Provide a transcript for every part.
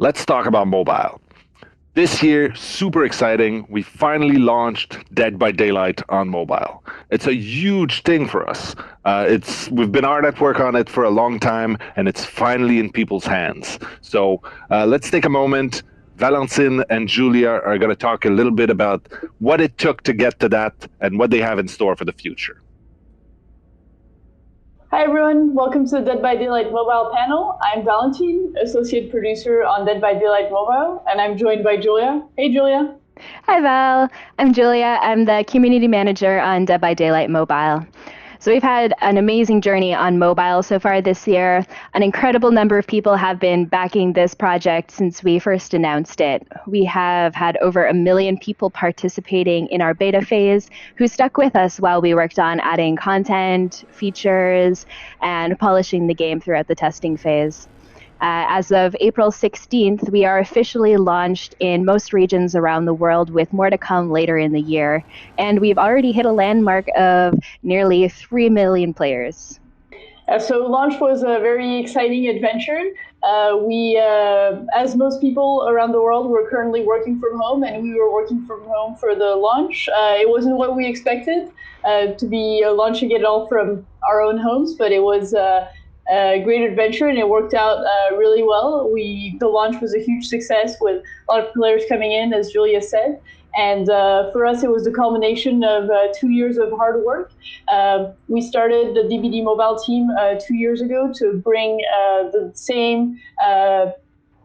Let's talk about mobile. This year, super exciting. We finally launched Dead by Daylight on mobile. It's a huge thing for us. We've been hard at work on it for a long time, and it's finally in people's hands. So let's take a moment. Valentine and Julia are going to talk a little bit about what it took to get to that and what they have in store for the future. Hi everyone, welcome to the Dead by Daylight mobile panel. I'm Valentine, associate producer on Dead by Daylight mobile, and I'm joined by Julia. Hey Julia. Hi Val, I'm Julia. I'm the community manager on Dead by Daylight mobile. So we've had an amazing journey on mobile so far this year. An incredible number of people have been backing this project since we first announced it. We have had over 1 million people participating in our beta phase who stuck with us while we worked on adding content, features, and polishing the game throughout the testing phase. As of April 16th, we are officially launched in most regions around the world, with more to come later in the year. And we've already hit a landmark of nearly 3 million players. So launch was a very exciting adventure. As most people around the world, were currently working from home, and we were working from home for the launch. It wasn't what we expected, to be launching it all from our own homes, but it was a great adventure, and it worked out really well. The launch was a huge success, with a lot of players coming in, as Julia said. And for us, it was the culmination of 2 years of hard work. We started the DBD mobile team 2 years ago to bring the same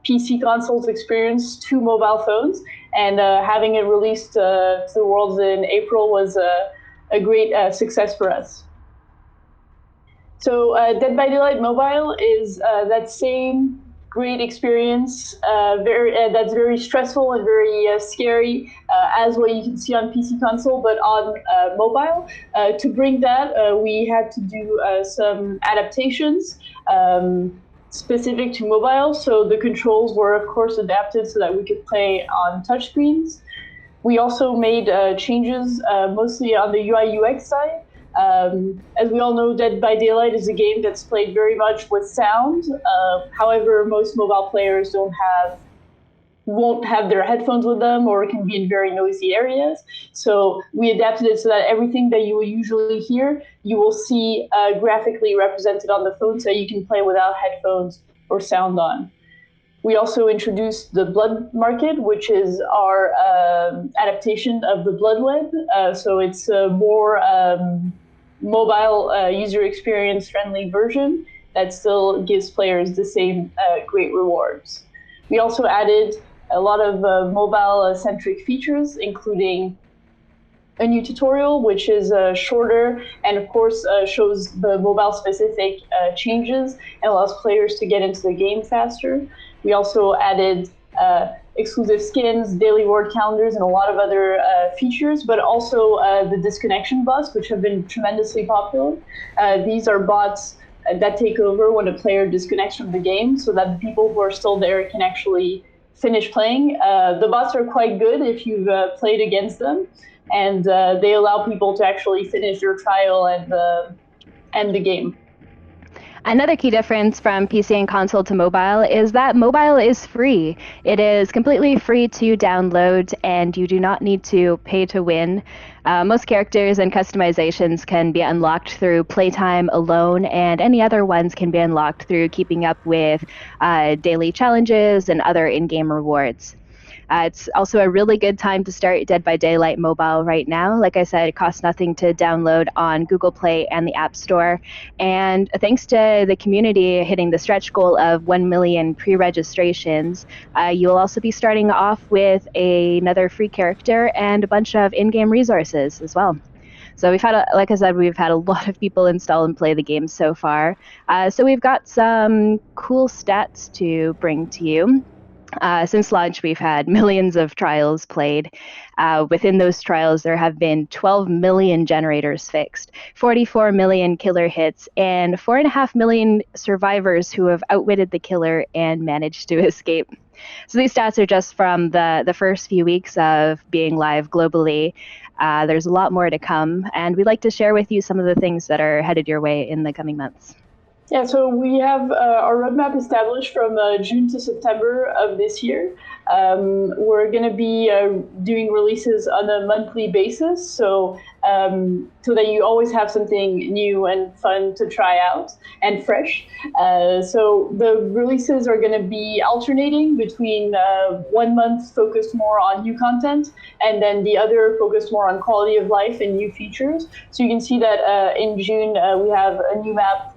PC consoles experience to mobile phones, and having it released to the world in April was a great success for us. So Dead by Daylight Mobile is that same great experience, that's very stressful and very scary, as what you can see on PC console, but on mobile. To bring that, we had to do some adaptations specific to mobile. So the controls were, of course, adapted so that we could play on touchscreens. We also made changes mostly on the UI UX side. As we all know, Dead by Daylight is a game that's played very much with sound. However, most mobile players won't have their headphones with them, or can be in very noisy areas. So we adapted it so that everything that you will usually hear, you will see graphically represented on the phone, so you can play without headphones or sound on. We also introduced the Blood Market, which is our adaptation of the Blood Web. So it's a more mobile user experience friendly version that still gives players the same great rewards. We also added a lot of mobile centric features, including a new tutorial, which is shorter and of course shows the mobile specific changes and allows players to get into the game faster. We also added exclusive skins, daily reward calendars, and a lot of other features, but also the disconnection bots, which have been tremendously popular. These are bots that take over when a player disconnects from the game, so that the people who are still there can actually finish playing. The bots are quite good if you've played against them, and they allow people to actually finish their trial and end the game. Another key difference from PC and console to mobile is that mobile is free. It is completely free to download, and you do not need to pay to win. Most characters and customizations can be unlocked through playtime alone, and any other ones can be unlocked through keeping up with daily challenges and other in-game rewards. It's also a really good time to start Dead by Daylight Mobile right now. Like I said, it costs nothing to download on Google Play and the App Store. And thanks to the community hitting the stretch goal of 1 million pre-registrations, you'll also be starting off with another free character and a bunch of in-game resources as well. So we've had, like I said, we've had a lot of people install and play the game so far. So we've got some cool stats to bring to you. Since launch, we've had millions of trials played. Within those trials, there have been 12 million generators fixed, 44 million killer hits, and 4.5 million survivors who have outwitted the killer and managed to escape. So these stats are just from the first few weeks of being live globally. There's a lot more to come, and we'd like to share with you some of the things that are headed your way in the coming months. Yeah, so we have our roadmap established from June to September of this year. We're going to be doing releases on a monthly basis, so that you always have something new and fun to try out and fresh. So the releases are going to be alternating between 1 month focused more on new content, and then the other focused more on quality of life and new features. So you can see that in June we have a new map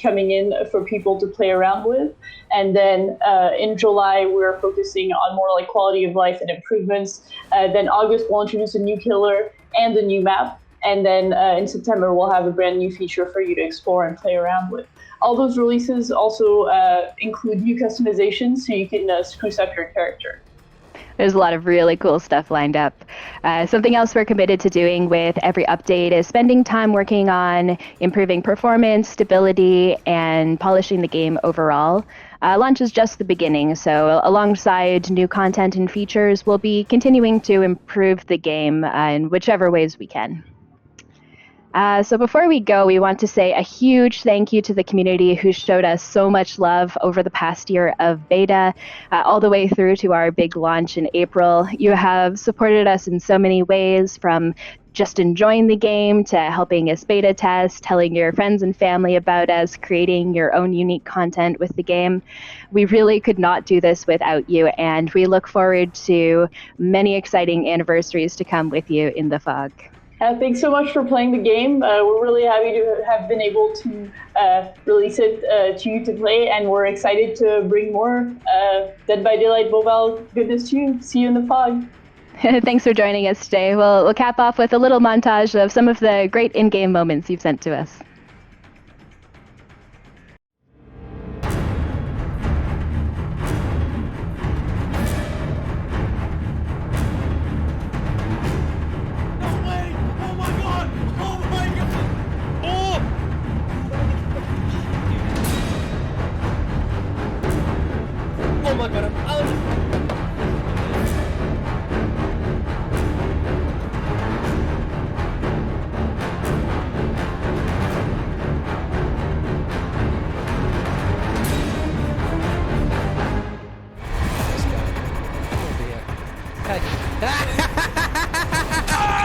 coming in for people to play around with. And then in July, we're focusing on more like quality of life and improvements. Then August, we'll introduce a new killer and a new map. And then in September, we'll have a brand new feature for you to explore and play around with. All those releases also include new customizations, so you can spruce up your character. There's a lot of really cool stuff lined up. Something else we're committed to doing with every update is spending time working on improving performance, stability, and polishing the game overall. Launch is just the beginning, so alongside new content and features, we'll be continuing to improve the game in whichever ways we can. So before we go, we want to say a huge thank you to the community who showed us so much love over the past year of beta, all the way through to our big launch in April. You have supported us in so many ways, from just enjoying the game to helping us beta test, telling your friends and family about us, creating your own unique content with the game. We really could not do this without you, and we look forward to many exciting anniversaries to come with you in the fog. Thanks so much for playing the game. We're really happy to have been able to release it to you to play, and we're excited to bring more Dead by Daylight mobile goodness to you. See you in the fog. Thanks for joining us today. We'll cap off with a little montage of some of the great in-game moments you've sent to us. Oh my god, I'm out.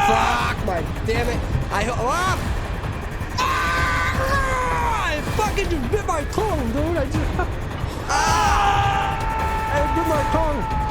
Fuck my damn it. I fucking just bit my tongue, dude. I bit my tongue.